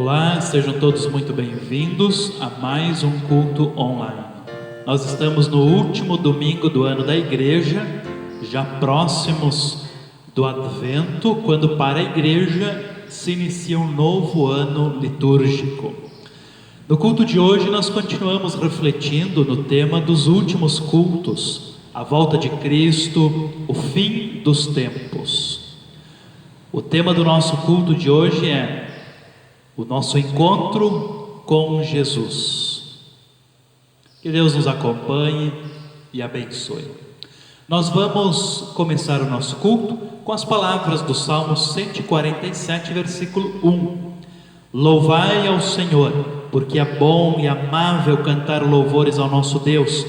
Olá, sejam todos muito bem-vindos a mais um culto online. Nós estamos no último domingo do ano da igreja, já próximos do Advento, quando para a igreja se inicia um novo ano litúrgico. No culto de hoje nós continuamos refletindo no tema dos últimos cultos, a volta de Cristo, o fim dos tempos. O tema do nosso culto de hoje é o nosso encontro com Jesus. Que Deus nos acompanhe e abençoe. Nós vamos começar o nosso culto com as palavras do Salmo 147, versículo 1. Louvai ao Senhor, porque é bom e amável cantar louvores ao nosso Deus.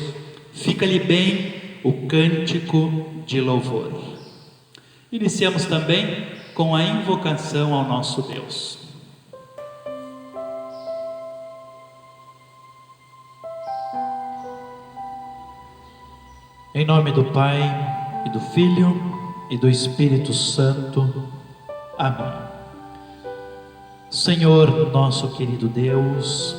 Fica-lhe bem o cântico de louvor. Iniciamos também com a invocação ao nosso Deus. Em nome do Pai, e do Filho, e do Espírito Santo. Amém. Senhor, nosso querido Deus,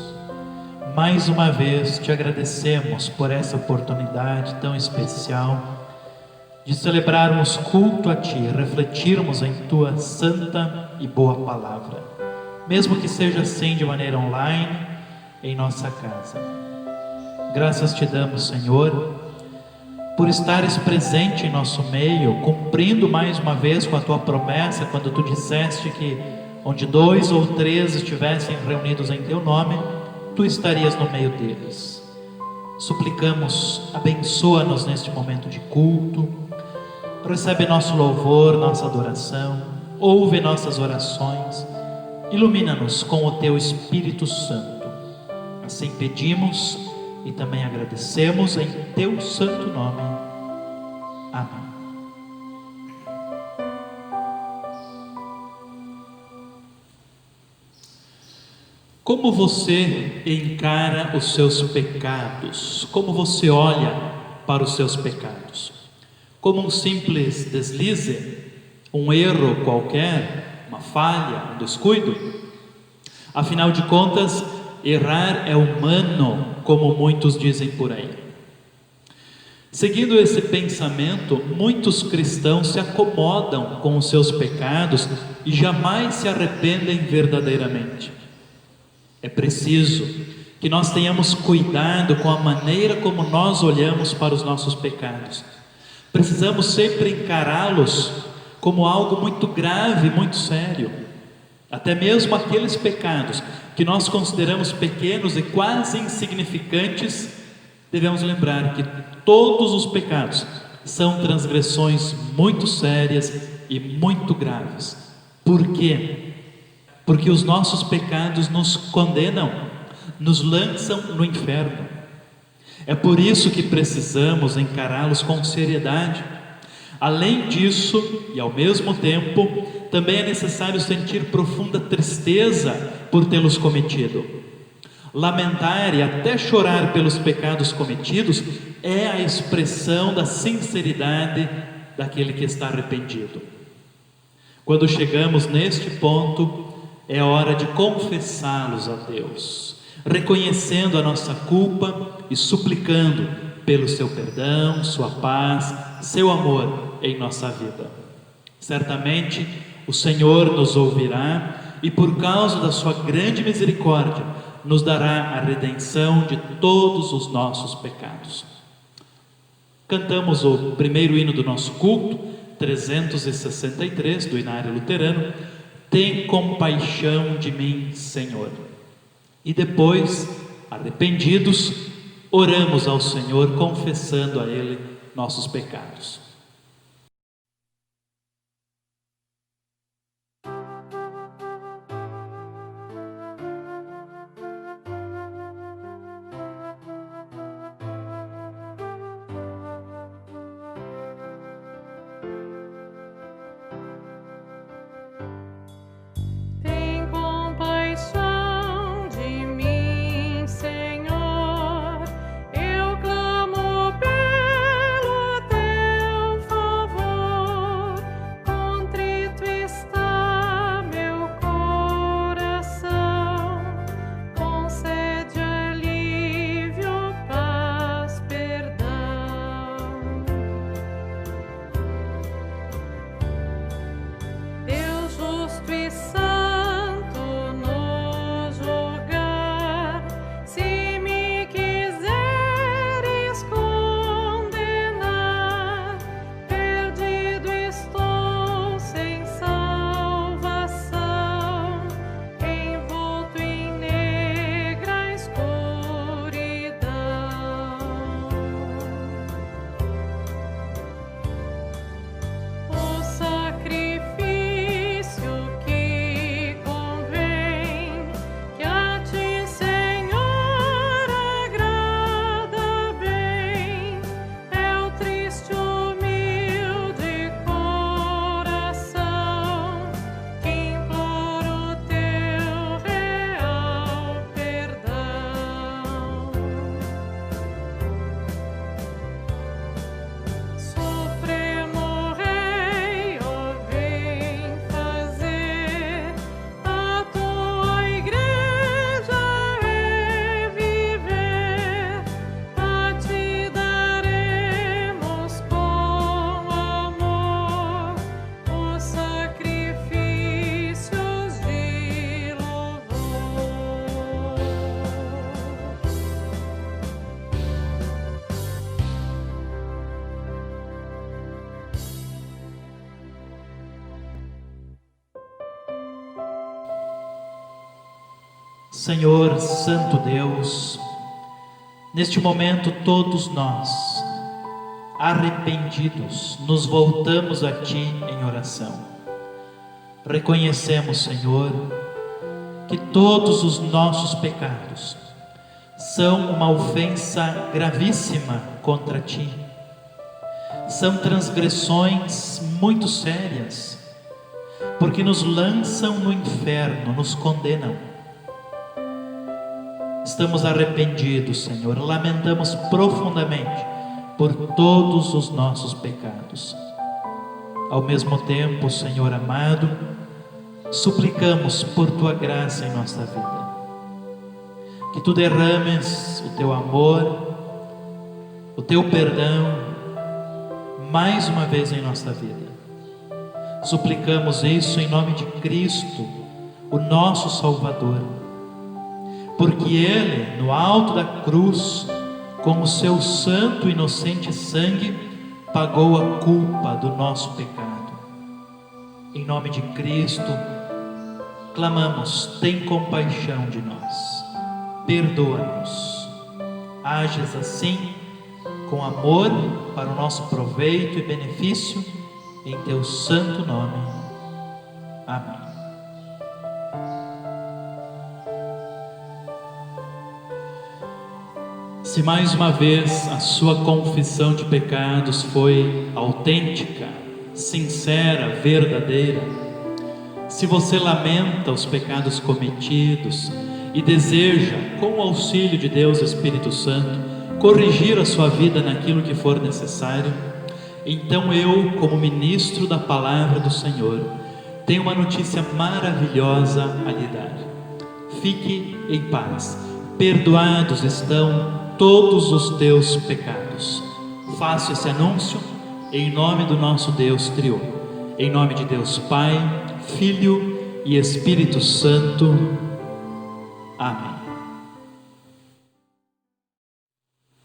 mais uma vez te agradecemos por essa oportunidade tão especial de celebrarmos culto a Ti, refletirmos em Tua santa e boa palavra, mesmo que seja assim de maneira online, em nossa casa. Graças te damos, Senhor, por estares presente em nosso meio, cumprindo mais uma vez com a Tua promessa, quando Tu disseste que onde 2 ou 3 estivessem reunidos em Teu nome, Tu estarias no meio deles. Suplicamos, abençoa-nos neste momento de culto, recebe nosso louvor, nossa adoração, ouve nossas orações, ilumina-nos com o Teu Espírito Santo. Assim pedimos e também agradecemos em Teu santo nome. Amém. Como você encara os seus pecados? Como você olha para os seus pecados? Como um simples deslize? Um erro qualquer? Uma falha? Um descuido? Afinal de contas, errar é humano, como muitos dizem por aí. Seguindo esse pensamento, muitos cristãos se acomodam com os seus pecados e jamais se arrependem verdadeiramente. É preciso que nós tenhamos cuidado com a maneira como nós olhamos para os nossos pecados. Precisamos sempre encará-los como algo muito grave, muito sério. Até mesmo aqueles pecados que nós consideramos pequenos e quase insignificantes, devemos lembrar que todos os pecados são transgressões muito sérias e muito graves. Por quê? Porque os nossos pecados nos condenam, nos lançam no inferno. É por isso que precisamos encará-los com seriedade. Além disso, e ao mesmo tempo, também é necessário sentir profunda tristeza por tê-los cometido. Lamentar e até chorar pelos pecados cometidos é a expressão da sinceridade daquele que está arrependido. Quando chegamos neste ponto, é hora de confessá-los a Deus, reconhecendo a nossa culpa e suplicando pelo seu perdão, sua paz, seu amor em nossa vida. Certamente o Senhor nos ouvirá e, por causa da sua grande misericórdia, nos dará a redenção de todos os nossos pecados. Cantamos o primeiro hino do nosso culto, 363, do Inário Luterano. Tem compaixão de mim, Senhor. E depois, arrependidos, oramos ao Senhor, confessando a Ele nossos pecados. Senhor, eu clamo pelo Teu Senhor, Santo Deus, neste momento todos nós, arrependidos, nos voltamos a Ti em oração. Reconhecemos, Senhor, que todos os nossos pecados são uma ofensa gravíssima contra Ti. São transgressões muito sérias, porque nos lançam no inferno, nos condenam. Estamos arrependidos, Senhor, lamentamos profundamente por todos os nossos pecados. Ao mesmo tempo, Senhor amado, suplicamos por Tua graça em nossa vida, que Tu derrames o Teu amor, o Teu perdão, mais uma vez em nossa vida. Suplicamos isso em nome de Cristo, o nosso Salvador, porque Ele, no alto da cruz, com o Seu santo e inocente sangue, pagou a culpa do nosso pecado. Em nome de Cristo, clamamos, tem compaixão de nós, perdoa-nos. Ages assim, com amor, para o nosso proveito e benefício, em Teu santo nome. Amém. Se mais uma vez a sua confissão de pecados foi autêntica, sincera, verdadeira, se você lamenta os pecados cometidos e deseja, com o auxílio de Deus Espírito Santo, corrigir a sua vida naquilo que for necessário, então eu, como ministro da palavra do Senhor, tenho uma notícia maravilhosa a lhe dar. Fique em paz, perdoados estão todos os teus pecados. Faço esse anúncio em nome do nosso Deus Triuno, em nome de Deus Pai, Filho e Espírito Santo. Amém.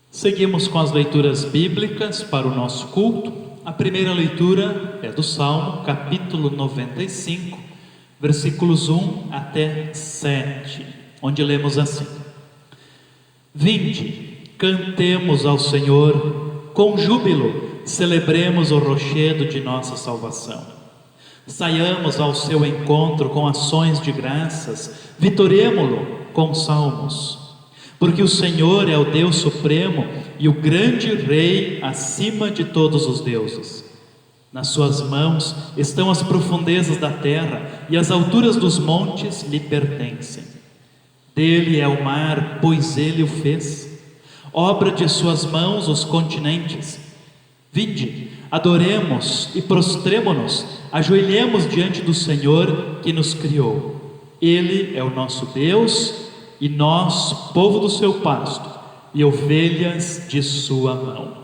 Seguimos com as leituras bíblicas para o nosso culto. A primeira leitura é do Salmo, capítulo 95, versículos 1 até 7, onde lemos assim: Vinde, cantemos ao Senhor, com júbilo, celebremos o rochedo de nossa salvação. Saiamos ao seu encontro com ações de graças, vitoriemo-lo com salmos. Porque o Senhor é o Deus supremo e o grande Rei acima de todos os deuses. Nas suas mãos estão as profundezas da terra e as alturas dos montes lhe pertencem. Dele é o mar, pois ele o fez, obra de suas mãos os continentes. Vinde, adoremos e prostremo-nos, ajoelhemos diante do Senhor que nos criou. Ele é o nosso Deus e nós, povo do seu pasto e ovelhas de sua mão.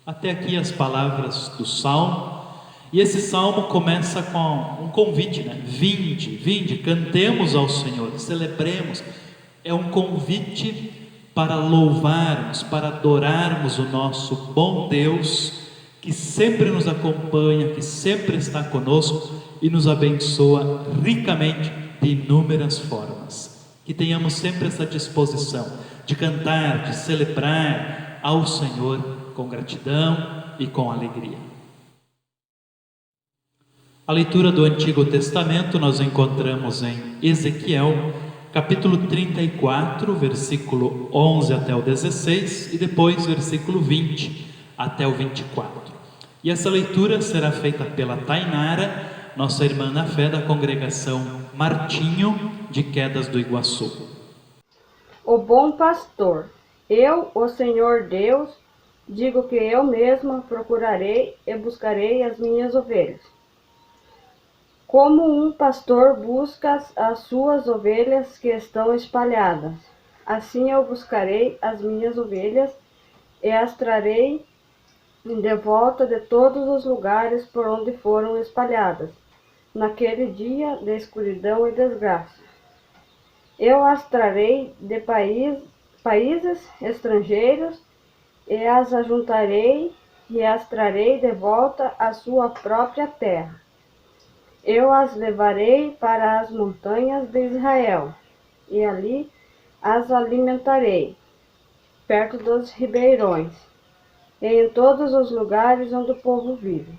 Até aqui as palavras do Salmo. E esse Salmo começa com um convite, né? Vinde, vinde, cantemos ao Senhor, celebremos. É um convite para louvarmos, para adorarmos o nosso bom Deus, que sempre nos acompanha, que sempre está conosco e nos abençoa ricamente de inúmeras formas. Que tenhamos sempre essa disposição de cantar, de celebrar ao Senhor com gratidão e com alegria. A leitura do Antigo Testamento nós encontramos em Ezequiel, capítulo 34, versículo 11 até o 16 e depois versículo 20 até o 24. E essa leitura será feita pela Tainara, nossa irmã na fé da congregação Martinho de Quedas do Iguaçu. O bom pastor, eu, o Senhor Deus, digo que eu mesma procurarei e buscarei as minhas ovelhas. Como um pastor busca as suas ovelhas que estão espalhadas, assim eu buscarei as minhas ovelhas e as trarei de volta de todos os lugares por onde foram espalhadas, naquele dia de escuridão e desgraça. Eu as trarei de países estrangeiros e as ajuntarei e as trarei de volta à sua própria terra. Eu as levarei para as montanhas de Israel e ali as alimentarei, perto dos ribeirões, e em todos os lugares onde o povo vive.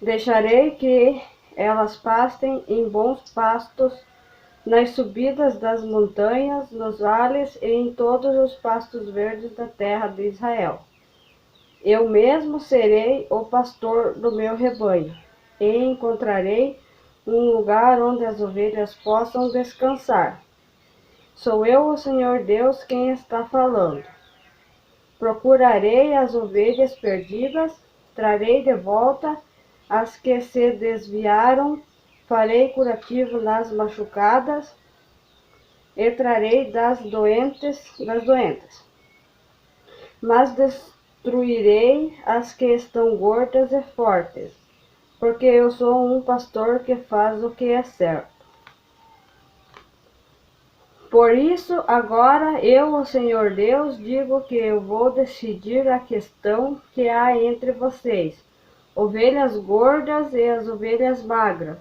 Deixarei que elas pastem em bons pastos, nas subidas das montanhas, nos vales e em todos os pastos verdes da terra de Israel. Eu mesmo serei o pastor do meu rebanho, e encontrarei um lugar onde as ovelhas possam descansar. Sou eu, o Senhor Deus, quem está falando. Procurarei as ovelhas perdidas, trarei de volta as que se desviaram, farei curativo nas machucadas e trarei das doentes. Mas destruirei as que estão gordas e fortes, porque eu sou um pastor que faz o que é certo. Por isso, agora eu, o Senhor Deus, digo que eu vou decidir a questão que há entre vocês, ovelhas gordas e as ovelhas magras.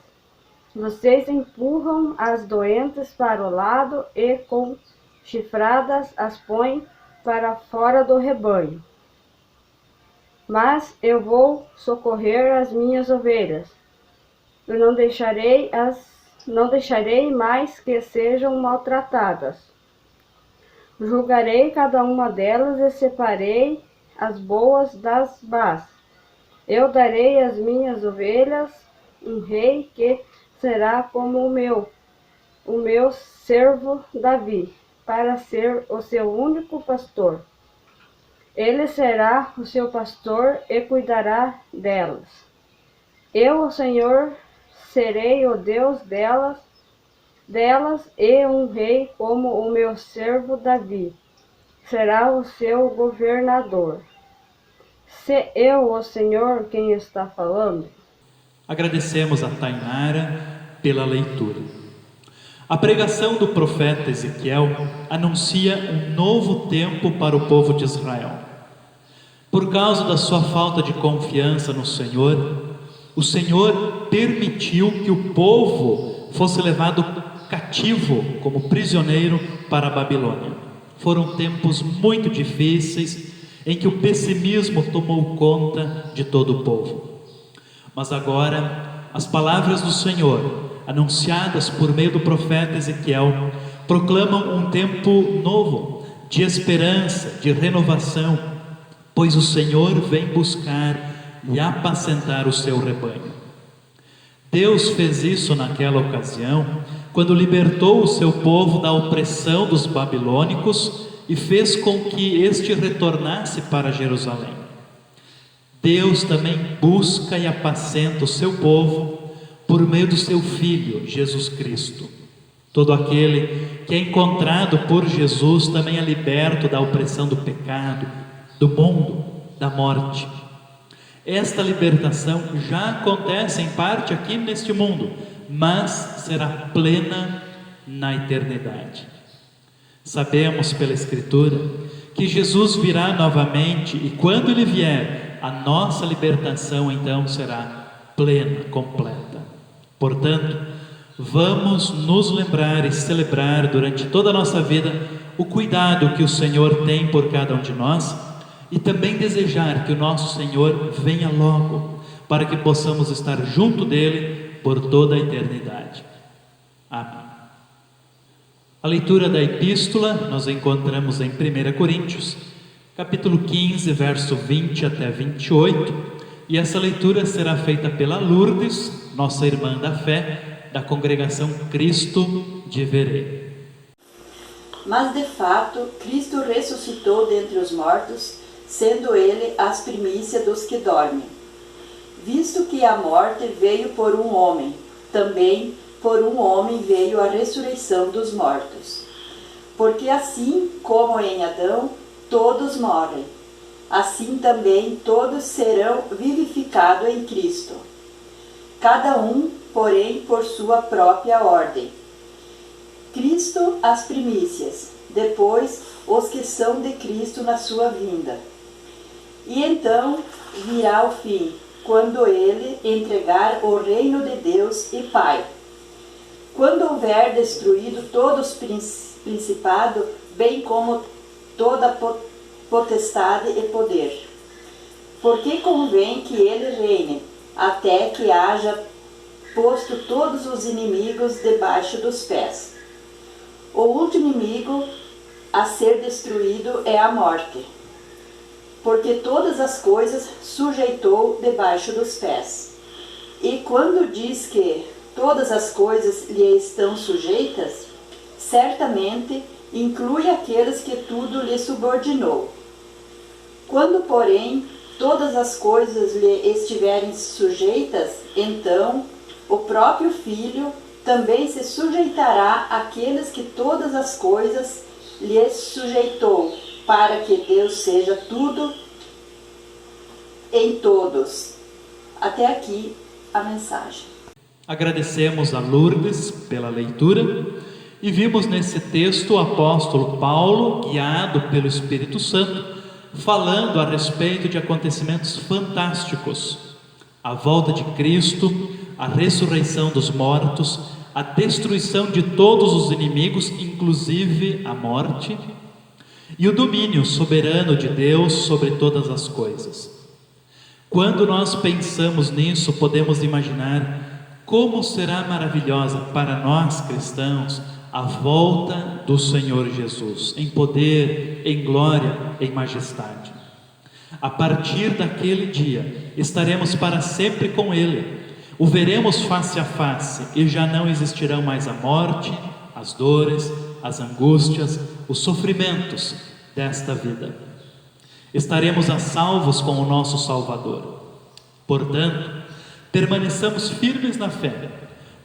Vocês empurram as doentes para o lado e, com chifradas, as põem para fora do rebanho. Mas eu vou socorrer as minhas ovelhas. Eu não deixarei mais que sejam maltratadas. Julgarei cada uma delas e separei as boas das más. Eu darei às minhas ovelhas um rei que será como o meu servo Davi, para ser o seu único pastor. Ele será o seu pastor e cuidará delas. Eu, o Senhor, serei o Deus delas e um rei como o meu servo Davi será o seu governador. Se eu, o Senhor, quem está falando? Agradecemos a Tainara pela leitura. A pregação do profeta Ezequiel anuncia um novo tempo para o povo de Israel. Por causa da sua falta de confiança no Senhor, o Senhor permitiu que o povo fosse levado cativo como prisioneiro para a Babilônia. Foram tempos muito difíceis em que o pessimismo tomou conta de todo o povo. Mas agora, as palavras do Senhor, anunciadas por meio do profeta Ezequiel, proclamam um tempo novo, de esperança, de renovação, pois o Senhor vem buscar e apacentar o seu rebanho. Deus fez isso naquela ocasião, quando libertou o seu povo da opressão dos babilônicos e fez com que este retornasse para Jerusalém. Deus também busca e apacenta o seu povo por meio do seu Filho, Jesus Cristo. Todo aquele que é encontrado por Jesus também é liberto da opressão do pecado, do mundo, da morte. Esta libertação já acontece em parte aqui neste mundo, mas será plena na eternidade. Sabemos pela Escritura que Jesus virá novamente e quando Ele vier, a nossa libertação então será plena, completa. Portanto, vamos nos lembrar e celebrar durante toda a nossa vida o cuidado que o Senhor tem por cada um de nós e também desejar que o nosso Senhor venha logo, para que possamos estar junto dele por toda a eternidade. Amém. A leitura da epístola nós encontramos em 1 Coríntios, capítulo 15, verso 20 até 28, e essa leitura será feita pela Lourdes, nossa irmã da fé, da congregação Cristo de Verê. Mas de fato, Cristo ressuscitou dentre os mortos, sendo Ele as primícias dos que dormem. Visto que a morte veio por um homem, também por um homem veio a ressurreição dos mortos. Porque assim como em Adão todos morrem, assim também todos serão vivificados em Cristo. Cada um, porém, por sua própria ordem. Cristo as primícias, depois os que são de Cristo na sua vinda. E então virá o fim, quando Ele entregar o reino de Deus e Pai. quando houver destruído todos os principados, bem como toda potestade e poder. Porque convém que ele reine, até que haja posto todos os inimigos debaixo dos pés. O último inimigo a ser destruído é a morte, porque todas as coisas sujeitou debaixo dos pés. E quando diz que todas as coisas lhe estão sujeitas, certamente inclui aqueles que tudo lhe subordinou. Quando, porém, todas as coisas lhe estiverem sujeitas, então o próprio Filho também se sujeitará àqueles que todas as coisas lhe sujeitou, para que Deus seja tudo em todos. Até aqui a mensagem. Agradecemos a Lourdes pela leitura e vimos nesse texto o apóstolo Paulo, guiado pelo Espírito Santo, falando a respeito de acontecimentos fantásticos: a volta de Cristo, a ressurreição dos mortos, a destruição de todos os inimigos, inclusive a morte, e o domínio soberano de Deus sobre todas as coisas. Quando nós pensamos nisso, podemos imaginar como será maravilhosa para nós cristãos a volta do Senhor Jesus, em poder, em glória, em majestade. A partir daquele dia, estaremos para sempre com Ele, o veremos face a face, e já não existirão mais a morte, as dores, as angústias, os sofrimentos desta vida. Estaremos a salvos com o nosso Salvador. Portanto, permaneçamos firmes na fé,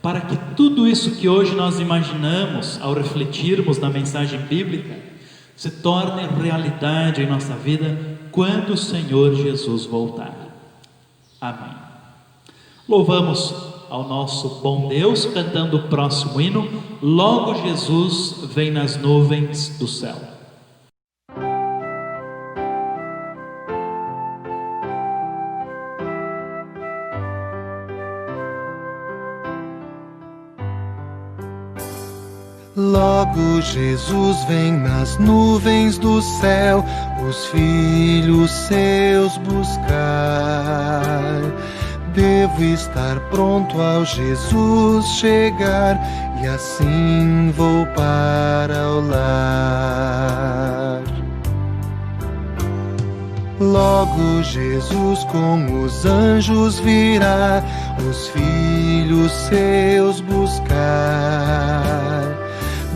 para que tudo isso que hoje nós imaginamos ao refletirmos na mensagem bíblica se torne realidade em nossa vida quando o Senhor Jesus voltar. Amém. Louvamos ao nosso bom Deus, cantando o próximo hino: Logo Jesus vem nas nuvens do céu. Logo Jesus vem nas nuvens do céu, os filhos seus buscar. Devo estar pronto ao Jesus chegar, e assim vou para o lar. Logo Jesus com os anjos virá, os filhos seus buscar.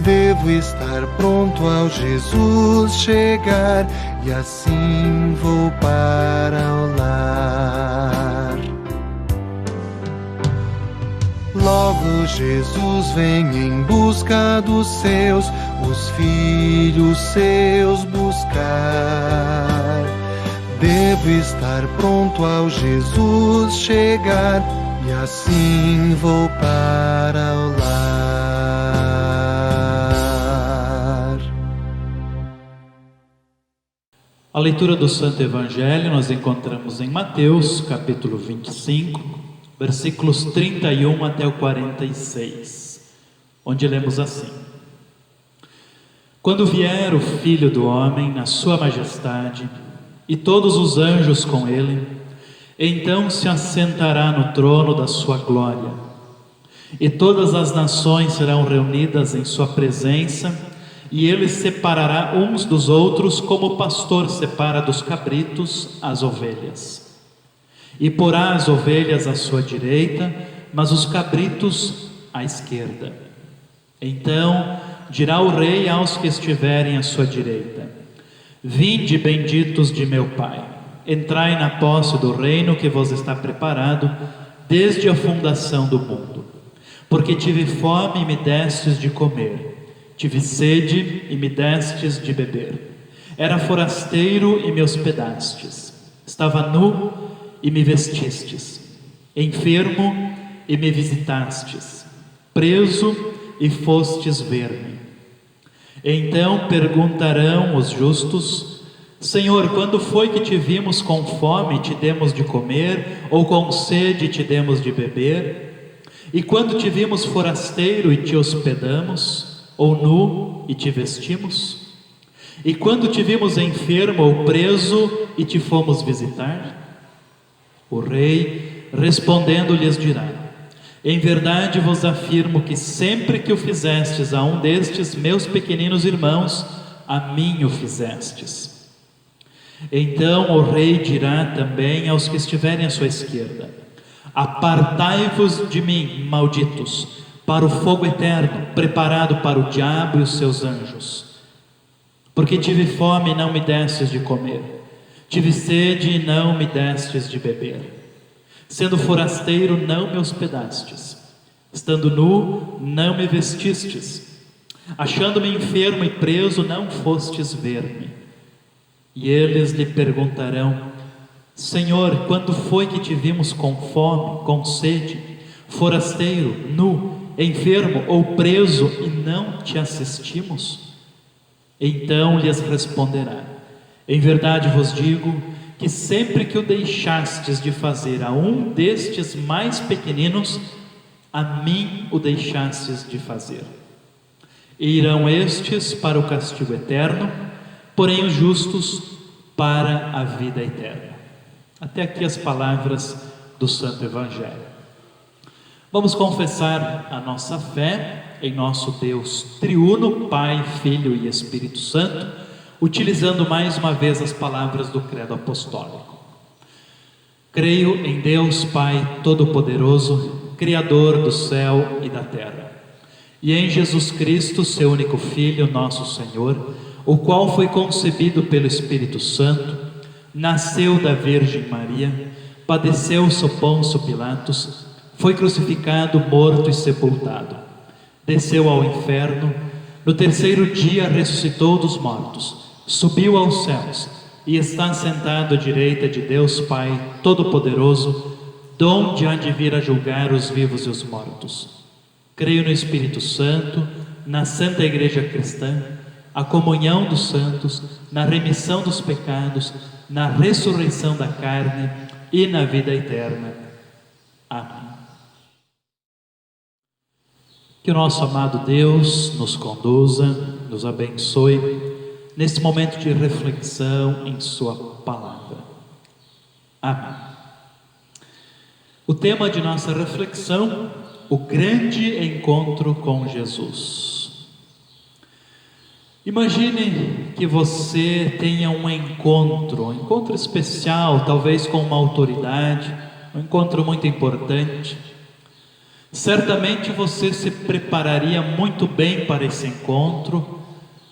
Devo estar pronto ao Jesus chegar, e assim vou para o lar. Logo Jesus vem em busca dos seus, os filhos seus buscar. Devo estar pronto ao Jesus chegar, e assim vou para o lar. A leitura do Santo Evangelho nós encontramos em Mateus, capítulo 25, versículos 31 até o 46, onde lemos assim: Quando vier o Filho do Homem na sua majestade, e todos os anjos com ele, então se assentará no trono da sua glória, e todas as nações serão reunidas em sua presença, e ele separará uns dos outros, como o pastor separa dos cabritos as ovelhas. E porá as ovelhas à sua direita, mas os cabritos à esquerda. Então dirá o rei aos que estiverem à sua direita: Vinde, benditos de meu Pai, entrai na posse do reino que vos está preparado desde a fundação do mundo. Porque tive fome e me destes de comer, tive sede e me destes de beber. Era forasteiro e me hospedastes. Estava nu e me vestistes. Enfermo e me visitastes. Preso e fostes ver-me. Então perguntarão os justos: Senhor, quando foi que te vimos com fome e te demos de comer, ou com sede e te demos de beber? E quando te vimos forasteiro e te hospedamos, ou nu e te vestimos? E quando te vimos enfermo ou preso e te fomos visitar? O rei, respondendo, lhes dirá: em verdade vos afirmo que sempre que o fizestes a um destes meus pequeninos irmãos, a mim o fizestes. Então o rei dirá também aos que estiverem à sua esquerda: apartai-vos de mim, malditos, para o fogo eterno, preparado para o diabo e os seus anjos. Porque tive fome e não me destes de comer, tive sede e não me destes de beber. Sendo forasteiro, não me hospedastes, estando nu, não me vestistes, achando-me enfermo e preso, não fostes ver-me. E eles lhe perguntarão: Senhor, quando foi que te vimos com fome, com sede, forasteiro, nu, enfermo ou preso e não te assistimos? Então lhes responderá: em verdade vos digo que sempre que o deixastes de fazer a um destes mais pequeninos, a mim o deixastes de fazer. E irão estes para o castigo eterno, porém os justos para a vida eterna. Até aqui as palavras do Santo Evangelho. Vamos confessar a nossa fé em nosso Deus triuno, Pai, Filho e Espírito Santo, utilizando mais uma vez as palavras do Credo Apostólico. Creio em Deus Pai Todo-Poderoso, Criador do céu e da terra, e em Jesus Cristo, seu único Filho, nosso Senhor, o qual foi concebido pelo Espírito Santo, nasceu da Virgem Maria, padeceu sob Pôncio Pilatos, foi crucificado, morto e sepultado, desceu ao inferno, no terceiro dia ressuscitou dos mortos, subiu aos céus e está sentado à direita de Deus Pai Todo-Poderoso, donde há de vir a julgar os vivos e os mortos. Creio no Espírito Santo, na Santa Igreja Cristã, a comunhão dos santos, na remissão dos pecados, na ressurreição da carne e na vida eterna. Amém. Que o nosso amado Deus nos conduza, nos abençoe neste momento de reflexão em sua palavra. Amém. O tema de nossa reflexão: o grande encontro com Jesus. Imagine que você tenha um encontro especial, talvez com uma autoridade, um encontro muito importante. Certamente você se prepararia muito bem para esse encontro,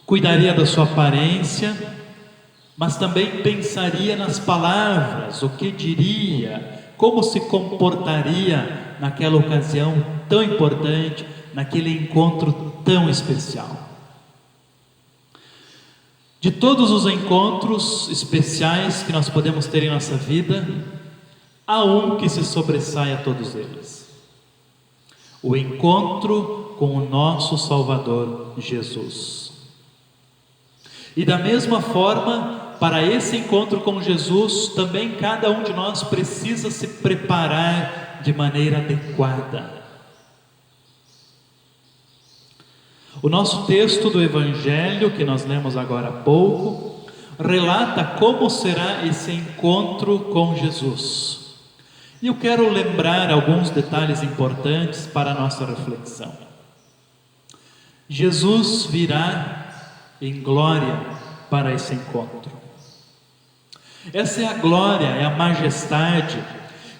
cuidaria da sua aparência, mas também pensaria nas palavras, o que diria, como se comportaria naquela ocasião tão importante, naquele encontro tão especial. De todos os encontros especiais que nós podemos ter em nossa vida, há um que se sobressai a todos eles: o encontro com o nosso Salvador Jesus. E da mesma forma, para esse encontro com Jesus, também cada um de nós precisa se preparar de maneira adequada. O nosso texto do Evangelho, que nós lemos agora há pouco, relata como será esse encontro com Jesus. E eu quero lembrar alguns detalhes importantes para a nossa reflexão. Jesus virá em glória para esse encontro. Essa é a glória, é a majestade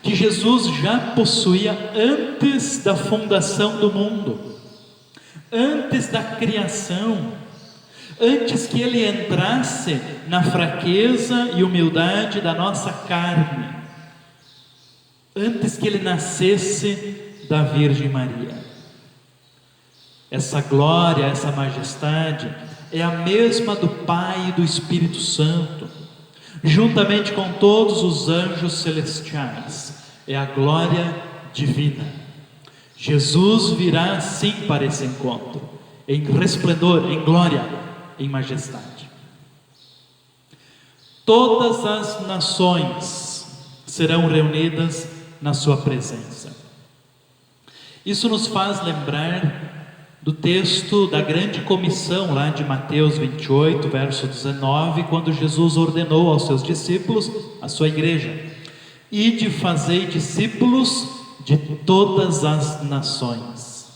que Jesus já possuía antes da fundação do mundo, antes da criação, antes que ele entrasse na fraqueza e humildade da nossa carne, antes que ele nascesse da Virgem Maria. Essa glória, essa majestade é a mesma do Pai e do Espírito Santo, juntamente com todos os anjos celestiais. É a glória divina. Jesus virá sim para esse encontro, em resplendor, em glória, em majestade. Todas as nações serão reunidas na sua presença. Isso nos faz lembrar do texto da grande comissão lá de Mateus 28, verso 19, quando Jesus ordenou aos seus discípulos, à sua igreja: ide fazei discípulos de todas as nações.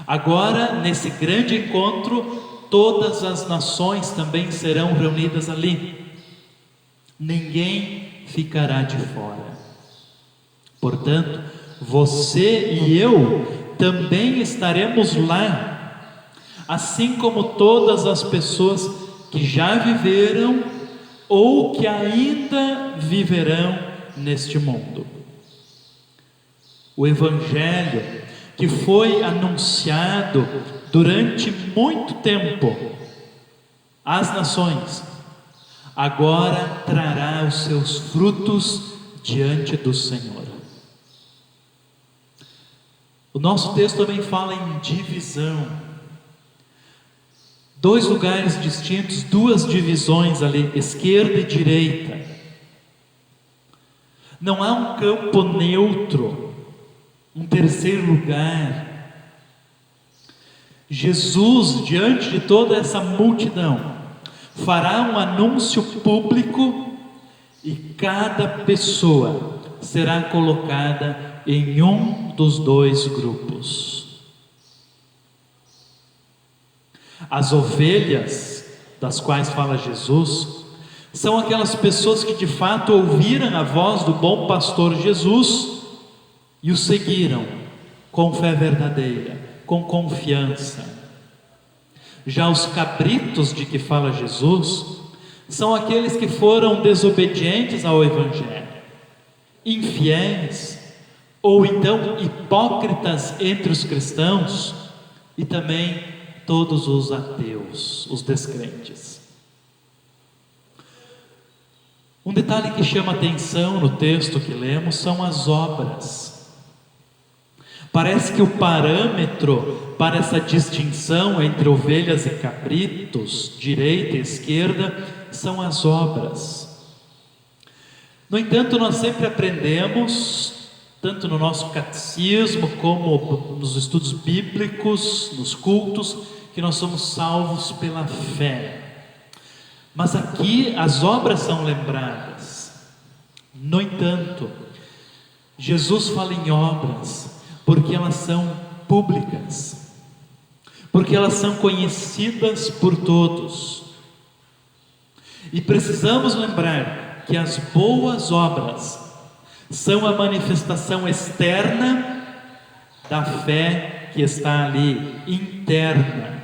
Agora, nesse grande encontro, todas as nações também serão reunidas ali. Ninguém ficará de fora. Portanto, você e eu também estaremos lá, assim como todas as pessoas que já viveram ou que ainda viverão neste mundo. O Evangelho que foi anunciado durante muito tempo às nações, agora trará os seus frutos diante do Senhor. O nosso texto também fala em divisão. 2 lugares distintos, 2 divisões ali, esquerda e direita. Não há um campo neutro, um terceiro lugar. Jesus, diante de toda essa multidão, fará um anúncio público e cada pessoa será colocada em um dos 2 grupos. As ovelhas das quais fala Jesus são aquelas pessoas que de fato ouviram a voz do bom pastor Jesus e o seguiram com fé verdadeira, com confiança. Já os cabritos de que fala Jesus são aqueles que foram desobedientes ao Evangelho, infiéis, ou então hipócritas entre os cristãos, e também todos os ateus, os descrentes. Um detalhe que chama atenção no texto que lemos são as obras. Parece que o parâmetro para essa distinção entre ovelhas e cabritos, direita e esquerda, são as obras. No entanto, nós sempre aprendemos, tanto no nosso catecismo como nos estudos bíblicos, nos cultos, que nós somos salvos pela fé. Mas aqui as obras são lembradas. No entanto, Jesus fala em obras porque elas são públicas, porque elas são conhecidas por todos. E precisamos lembrar que as boas obras são a manifestação externa da fé que está ali, interna.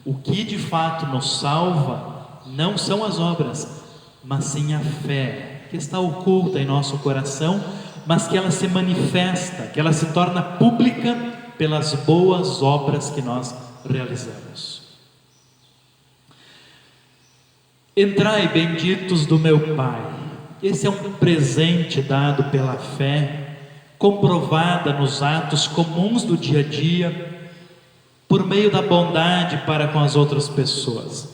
O que de fato nos salva não são as obras, mas sim a fé que está oculta em nosso coração, mas que ela se manifesta, que ela se torna pública pelas boas obras que nós realizamos. Entrai, benditos do meu Pai. Esse é um presente dado pela fé, comprovada nos atos comuns do dia a dia, por meio da bondade para com as outras pessoas.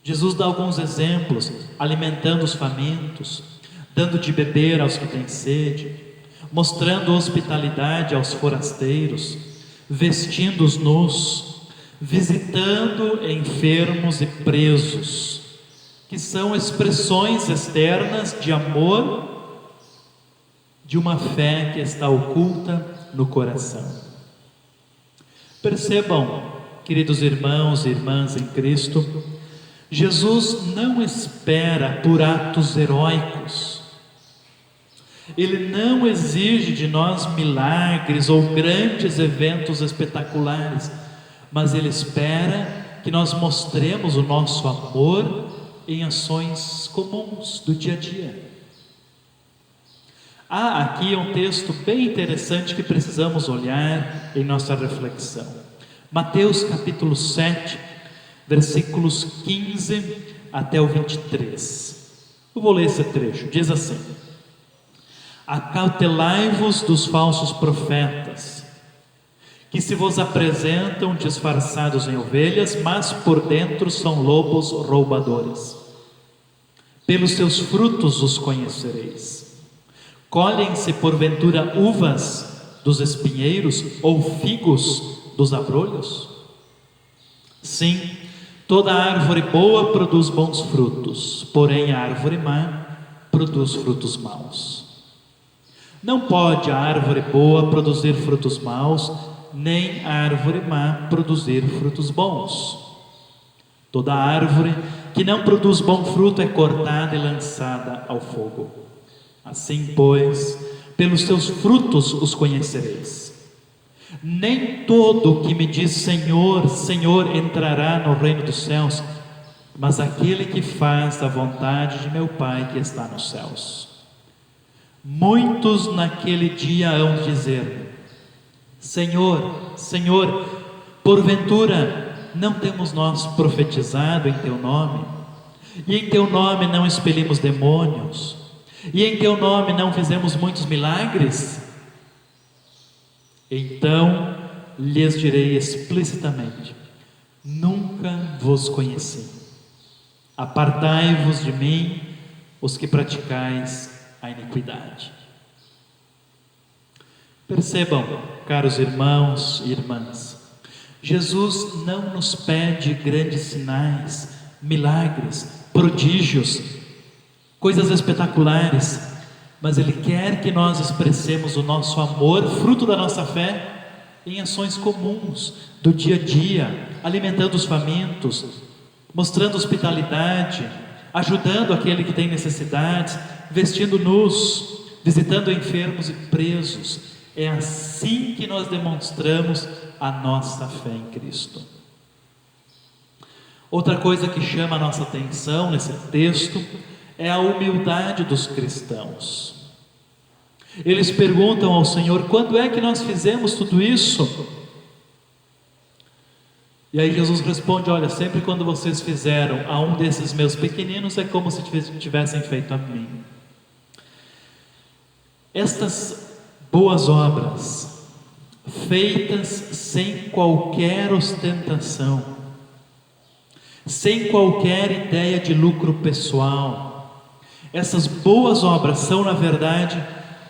Jesus dá alguns exemplos, alimentando os famintos, dando de beber aos que têm sede, mostrando hospitalidade aos forasteiros, vestindo os nus, visitando enfermos e presos, que são expressões externas de amor, de uma fé que está oculta no coração. Percebam, queridos irmãos e irmãs em Cristo, Jesus não espera por atos heróicos. Ele não exige de nós milagres ou grandes eventos espetaculares, mas Ele espera que nós mostremos o nosso amor em ações comuns do dia a dia. Há aqui um texto bem interessante que precisamos olhar em nossa reflexão. Mateus capítulo 7, versículos 15 até o 23. Eu vou ler esse trecho, diz assim: acautelai-vos dos falsos profetas, que se vos apresentam disfarçados em ovelhas, mas por dentro são lobos roubadores. Pelos seus frutos os conhecereis. Colhem-se porventura uvas dos espinheiros ou figos dos abrolhos? Sim, toda árvore boa produz bons frutos, porém a árvore má produz frutos maus. Não pode a árvore boa produzir frutos maus, nem a árvore má produzir frutos bons. Toda árvore que não produz bom fruto é cortada e lançada ao fogo. Assim, pois, pelos seus frutos os conhecereis. Nem todo que me diz Senhor, Senhor entrará no reino dos céus, mas aquele que faz a vontade de meu Pai que está nos céus. Muitos naquele dia hão de dizer: Senhor, Senhor, porventura não temos nós profetizado em Teu nome? E em Teu nome não expelimos demônios? E em Teu nome não fizemos muitos milagres? Então lhes direi explicitamente: nunca vos conheci. Apartai-vos de mim, os que praticais a iniquidade. Percebam, caros irmãos e irmãs, Jesus não nos pede grandes sinais, milagres, prodígios, coisas espetaculares, mas Ele quer que nós expressemos o nosso amor, fruto da nossa fé, em ações comuns, do dia a dia, alimentando os famintos, mostrando hospitalidade, ajudando aquele que tem necessidades, vestindo nus, visitando enfermos e presos. É assim que nós demonstramos a nossa fé em Cristo. Outra coisa que chama a nossa atenção nesse texto é a humildade dos cristãos. Eles perguntam ao Senhor: quando é que nós fizemos tudo isso? E aí Jesus responde: olha, sempre quando vocês fizeram a um desses meus pequeninos, é como se tivessem feito a mim. Estas boas obras, feitas sem qualquer ostentação, sem qualquer ideia de lucro pessoal, essas boas obras são, na verdade,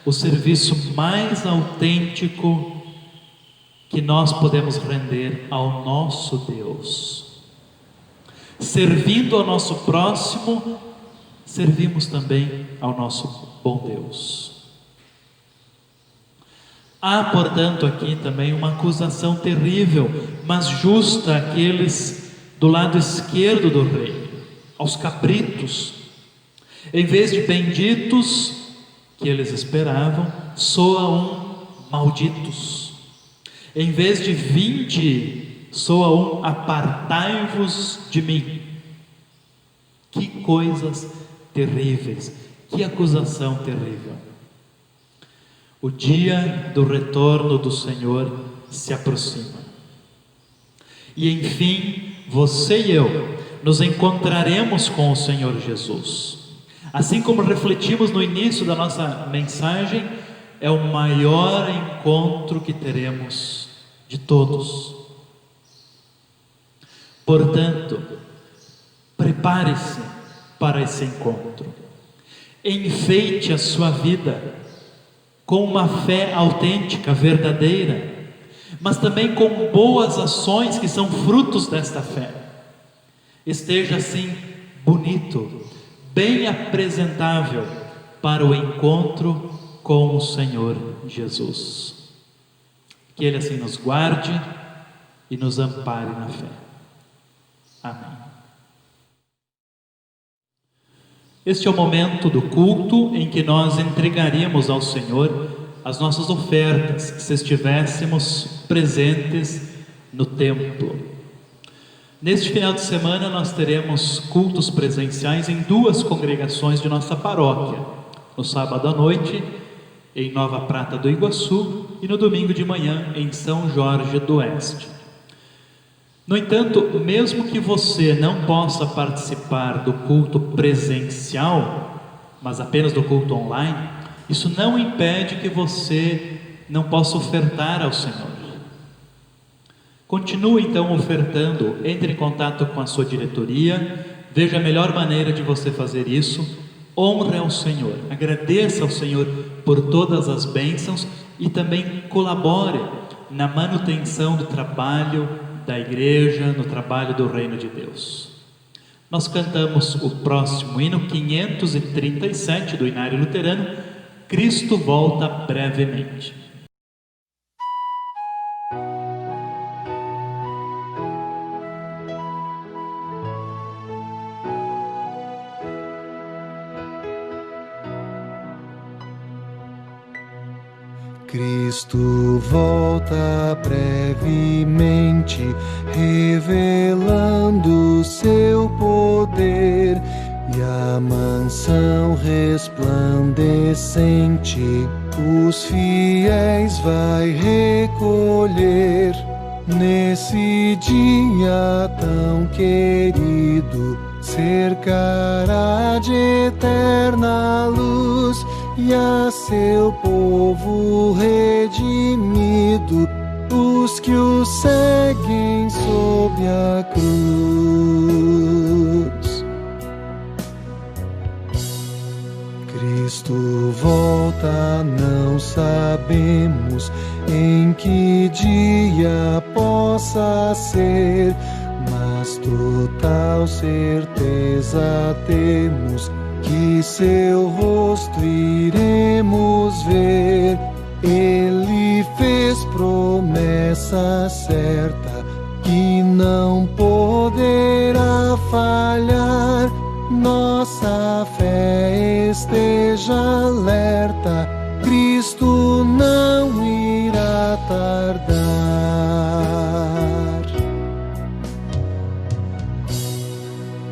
o serviço mais autêntico que nós podemos render ao nosso Deus. Servindo ao nosso próximo, servimos também ao nosso bom Deus. Há, portanto, aqui também uma acusação terrível, mas justa, àqueles do lado esquerdo do reino, aos cabritos. Em vez de benditos, que eles esperavam, soa malditos. Em vez de vinde, soa apartai-vos de mim. Que coisas terríveis, que acusação terrível. O dia do retorno do Senhor se aproxima. E enfim, você e eu nos encontraremos com o Senhor Jesus. Assim como refletimos no início da nossa mensagem, é o maior encontro que teremos de todos. Portanto, prepare-se para esse encontro. Enfeite a sua vida com uma fé autêntica, verdadeira, mas também com boas ações que são frutos desta fé. Esteja assim bonito, bem apresentável para o encontro com o Senhor Jesus. Que Ele assim nos guarde e nos ampare na fé. Amém. Este é o momento do culto em que nós entregaríamos ao Senhor as nossas ofertas, se estivéssemos presentes no templo. Neste final de semana nós teremos cultos presenciais em 2 congregações de nossa paróquia. No sábado à noite, em Nova Prata do Iguaçu, e no domingo de manhã, em São Jorge do Oeste. No entanto, mesmo que você não possa participar do culto presencial, mas apenas do culto online, isso não impede que você não possa ofertar ao Senhor. Continue então ofertando, entre em contato com a sua diretoria, veja a melhor maneira de você fazer isso, honre ao Senhor, agradeça ao Senhor por todas as bênçãos e também colabore na manutenção do trabalho da igreja, no trabalho do reino de Deus. Nós cantamos o próximo hino 537 do Inário Luterano, Cristo volta brevemente. Cristo volta brevemente, revelando seu poder, e a mansão resplandecente os fiéis vai recolher. Nesse dia tão querido, cercará de eterna luz, e a seu povo redimido, os que o seguem sob a cruz. Cristo volta, não sabemos em que dia possa ser, mas total certeza temos que seu rosto iremos ver. Ele fez promessa certa que não poderá falhar. Nossa fé esteja alerta, Cristo não irá tardar.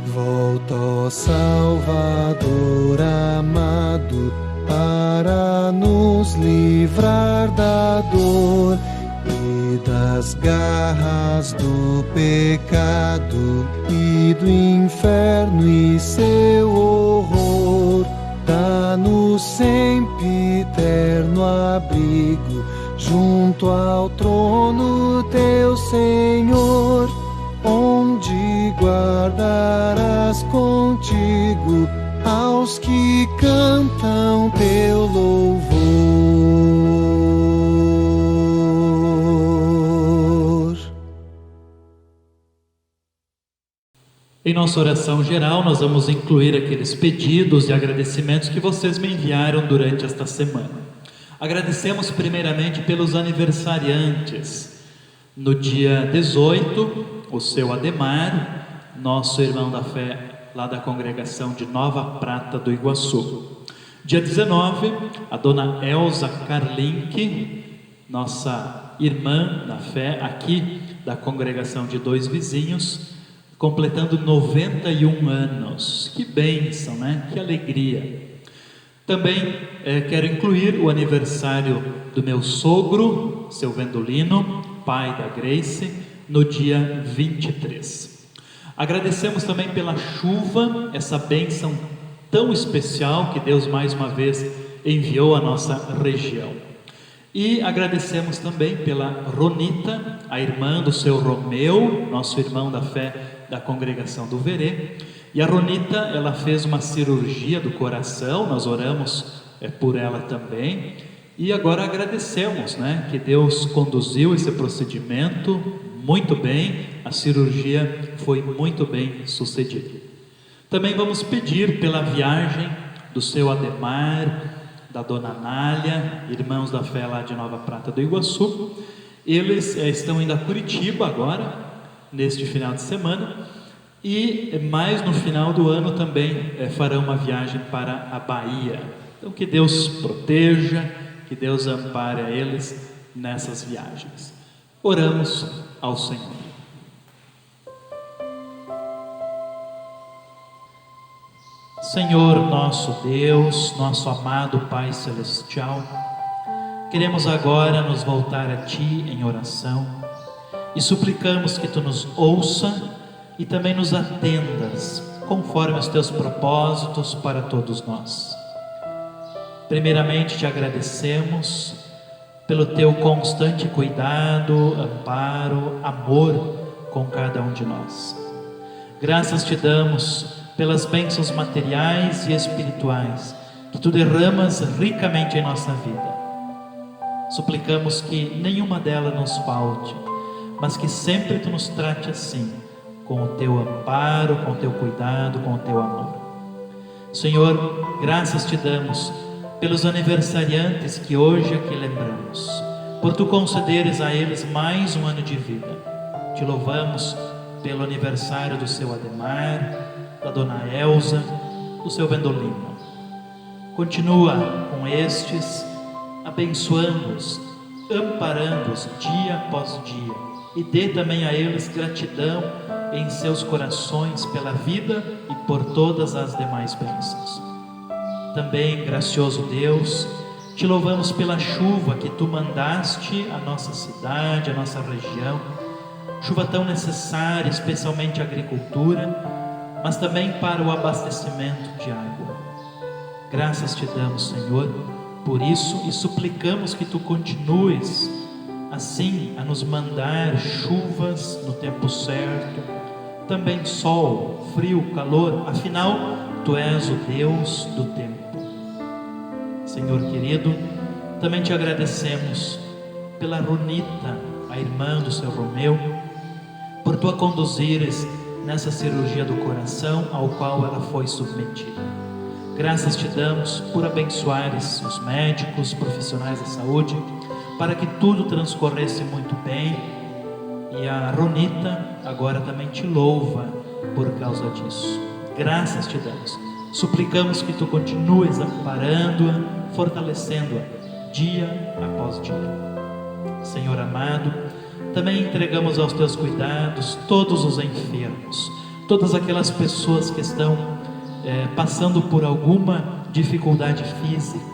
Volta, ó Salvador amado, para nos livrar da dor e das garras do pecado e do inferno e seu horror. Dá-nos sempre eterno abrigo junto ao trono teu, Senhor, onde guardarás contigo aos que cantam teu louvor. Em nossa oração geral, nós vamos incluir aqueles pedidos e agradecimentos que vocês me enviaram durante esta semana. Agradecemos primeiramente pelos aniversariantes. No dia 18, o seu Ademar, nosso irmão da fé lá da congregação de Nova Prata do Iguaçu. Dia 19, a dona Elza Carlinck, nossa irmã da fé aqui da congregação de Dois Vizinhos, completando 91 anos. Que bênção, né? Que alegria. Também quero incluir o aniversário do meu sogro, seu Vendolino, pai da Grace, no dia 23. Agradecemos também pela chuva, essa bênção tão especial que Deus mais uma vez enviou à nossa região. E agradecemos também pela Ronita, a irmã do seu Romeu, nosso irmão da fé da congregação do Verê. E a Ronita, ela fez uma cirurgia do coração, nós oramos por ela também. E agora agradecemos, né, que Deus conduziu esse procedimento muito bem, a cirurgia foi muito bem sucedida. Também vamos pedir pela viagem do seu Ademar, da dona Nália, irmãos da fé lá de Nova Prata do Iguaçu. Eles estão indo a Curitiba agora, neste final de semana, e mais no final do ano também farão uma viagem para a Bahia. Então que Deus proteja, que Deus ampare a eles nessas viagens. Oramos ao Senhor. Senhor nosso Deus, nosso amado Pai Celestial, queremos agora nos voltar a Ti em oração e suplicamos que Tu nos ouça e também nos atendas conforme os Teus propósitos para todos nós. Primeiramente Te agradecemos pelo Teu constante cuidado, amparo, amor com cada um de nós. Graças Te damos pelas bênçãos materiais e espirituais que Tu derramas ricamente em nossa vida. Suplicamos que nenhuma delas nos falte, mas que sempre Tu nos trate assim, com o Teu amparo, com o Teu cuidado, com o Teu amor. Senhor, graças Te damos pelos aniversariantes que hoje aqui lembramos, por Tu concederes a eles mais um ano de vida. Te louvamos pelo aniversário do seu Ademar, da Dona Elza, do seu Vendolino. Continua com estes, abençoando-os, amparando-os dia após dia, e dê também a eles gratidão em seus corações pela vida e por todas as demais bênçãos. Também, gracioso Deus, Te louvamos pela chuva que Tu mandaste à nossa cidade, à nossa região, chuva tão necessária, especialmente à agricultura, mas também para o abastecimento de água. Graças Te damos, Senhor, por isso, e suplicamos que Tu continues assim a nos mandar chuvas no tempo certo, também sol, frio, calor, afinal Tu és o Deus do tempo. Senhor querido, também Te agradecemos pela Ronita, a irmã do seu Romeu, por Tu a conduzires nessa cirurgia do coração ao qual ela foi submetida. Graças Te damos por abençoares os médicos, profissionais da saúde, para que tudo transcorresse muito bem, e a Ronita agora também Te louva por causa disso. Graças Te damos. Suplicamos que Tu continues amparando-a, fortalecendo-a dia após dia. Senhor amado, também entregamos aos Teus cuidados todos os enfermos, todas aquelas pessoas que estão passando por alguma dificuldade física.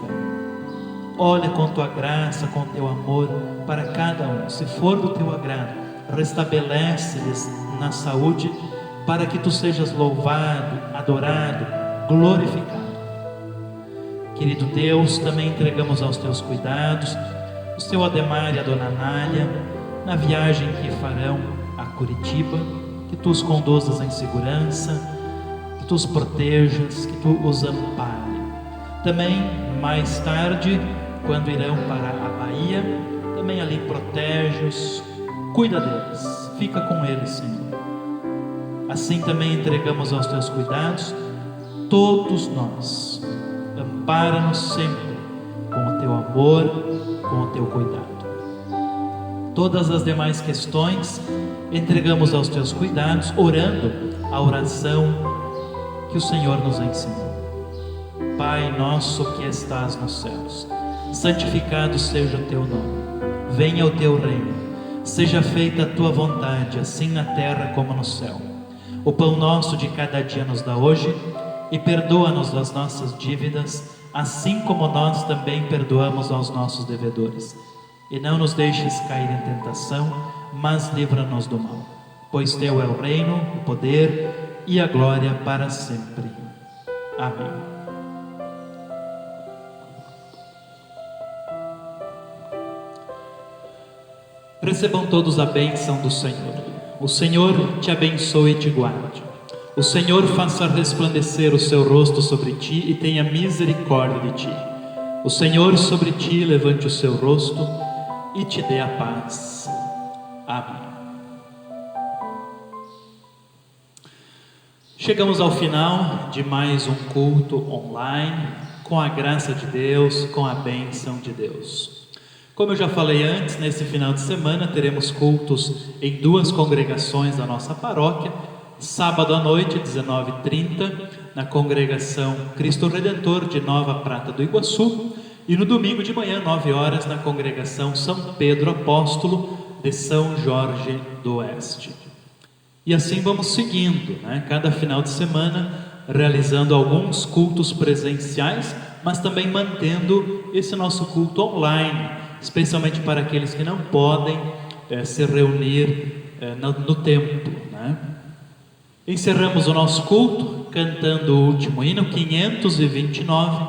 Olha com Tua graça, com Teu amor para cada um. Se for do Teu agrado, restabelece-lhes na saúde, para que Tu sejas louvado, adorado, glorificado. Querido Deus, também entregamos aos Teus cuidados o seu Ademar e a Dona Nália, na viagem que farão a Curitiba, que Tu os conduzas em segurança, que Tu os protejas, que Tu os ampare. Também, mais tarde, quando irão para a Bahia, também ali protege-os, cuida deles, fica com eles, Senhor. Assim também entregamos aos Teus cuidados todos nós. Ampara-nos sempre com o Teu amor, com o Teu cuidado. Todas as demais questões entregamos aos Teus cuidados, orando a oração que o Senhor nos ensinou. Pai nosso que estás nos céus, santificado seja o Teu nome. Venha o Teu reino. Seja feita a Tua vontade, assim na terra como no céu. O pão nosso de cada dia nos dá hoje, e perdoa-nos as nossas dívidas, assim como nós também perdoamos aos nossos devedores. E não nos deixes cair em tentação, mas livra-nos do mal. Pois Teu é o reino, o poder e a glória para sempre. Amém. Recebam todos a bênção do Senhor. O Senhor te abençoe e te guarde. O Senhor faça resplandecer o seu rosto sobre ti e tenha misericórdia de ti. O Senhor sobre ti levante o seu rosto e te dê a paz. Amém. Chegamos ao final de mais um culto online, com a graça de Deus, com a bênção de Deus. Como eu já falei antes, nesse final de semana teremos cultos em duas congregações da nossa paróquia. Sábado à noite, 19h30, na congregação Cristo Redentor de Nova Prata do Iguaçu, e no domingo de manhã, 9h, na congregação São Pedro Apóstolo de São Jorge do Oeste. E assim vamos seguindo, cada final de semana, realizando alguns cultos presenciais, mas também mantendo esse nosso culto online, especialmente para aqueles que não podem se reunir no templo, Encerramos o nosso culto cantando o último hino, 529,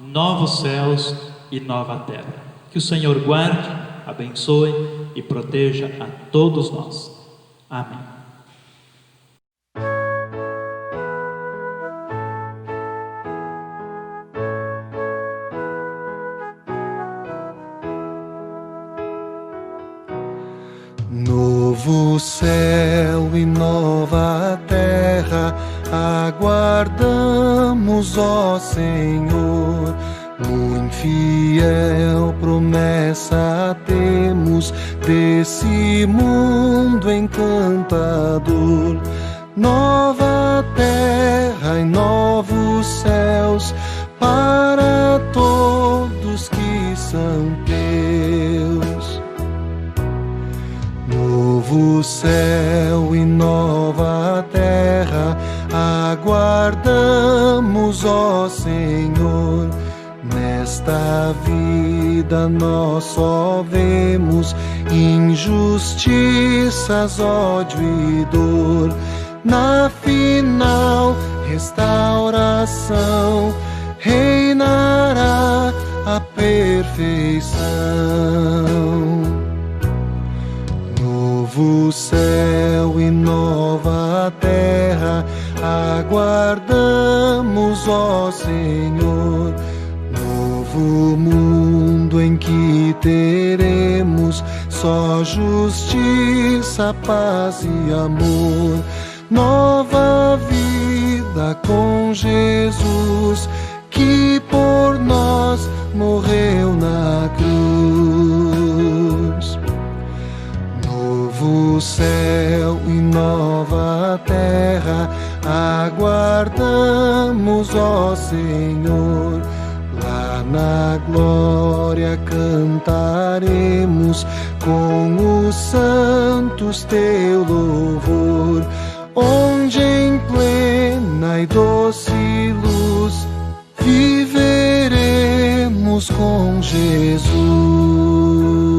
Novos Céus e Nova Terra. Que o Senhor guarde, abençoe e proteja a todos nós. Amém. Novo céu e nova terra aguardamos, ó Senhor. Muito fiel promessa temos desse mundo encantador. Nova terra e novos céus para todos que são teus. Novo céu e nova terra aguardamos, ó Senhor. Nesta vida nós só vemos injustiças, ódio e dor. Na final restauração reinará a perfeição. Novo céu e nova terra aguardamos, ó Senhor. Novo mundo em que teremos só justiça, paz e amor. Nova vida com Jesus, que por nós morreu na cruz. Novo céu e nova terra aguardamos, ó Senhor. Lá na glória cantaremos com os santos teu louvor, onde em plena e doce luz viveremos com Jesus.